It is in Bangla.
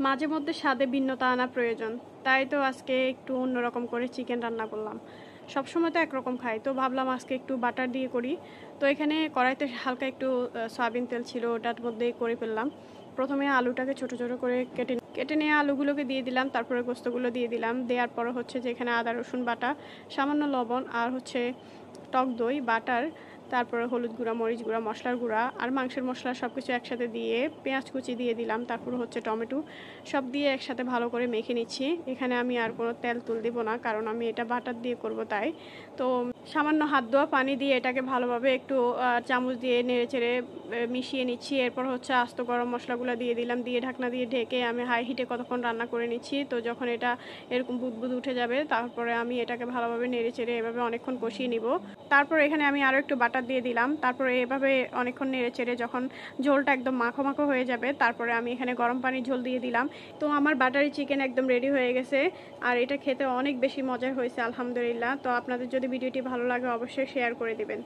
মাঝে মধ্যে স্বাদে ভিন্নতা আনা প্রয়োজন, তাই তো আজকে একটু অন্যরকম করে চিকেন রান্না করলাম। সবসময় তো একরকম খাই, তো ভাবলাম আজকে একটু বাটার দিয়ে করি। তো এখানে কড়াইতে হালকা একটু সয়াবিন তেল ছিল, ওটার মধ্যেই করে ফেললাম। প্রথমে আলুটাকে ছোট ছোট করে কেটে কেটে নিয়ে আলুগুলোকে দিয়ে দিলাম, তারপরে গোস্তগুলো দিয়ে দিলাম। দেওয়ার পর হচ্ছে যে এখানে আদা রসুন বাটা, সামান্য লবণ আর হচ্ছে টক দই, বাটার, তারপরে হলুদ গুঁড়া, মরিচ গুঁড়া, মশলার গুঁড়া আর মাংসের মশলা সব কিছু একসাথে দিয়ে পেঁয়াজ কুচি দিয়ে দিলাম, তারপরে হচ্ছে টমেটো সব দিয়ে একসাথে ভালো করে মেখে নিচ্ছি। এখানে আমি আর কোনো তেল তুল দিব না, কারণ আমি এটা বাটার দিয়ে করব তাই। তো সামান্য হাত ধোয়া পানি দিয়ে এটাকে ভালোভাবে একটু চামচ দিয়ে নেড়ে চেড়ে মিশিয়ে নিচ্ছি। এরপর হচ্ছে আস্ত গরম মশলাগুলো দিয়ে দিলাম, দিয়ে ঢাকনা দিয়ে ঢেকে আমি হাই হিটে কতক্ষণ রান্না করে নিচ্ছি। তো যখন এটা এরকম বুদবুদ উঠে যাবে, তারপরে আমি এটাকে ভালোভাবে নেড়ে চেড়ে এভাবে অনেকক্ষণ কষিয়ে নিব। তারপর এখানে আমি আরও একটু বাটার দিয়ে দিলাম, তারপরে এভাবে অনেকক্ষণ নেড়ে চেড়ে যখন ঝোলটা একদম মাখো মাখো হয়ে যাবে, তারপরে আমি এখানে গরম পানির ঝোল দিয়ে দিলাম। তো আমার বাটারি চিকেন একদম রেডি হয়ে গেছে, আর এটা খেতে অনেক বেশি মজার হয়েছে আলহামদুলিল্লাহ। তো আপনাদের যদি ভিডিওটি ভালো লাগে অবশ্যই শেয়ার করে দিবেন।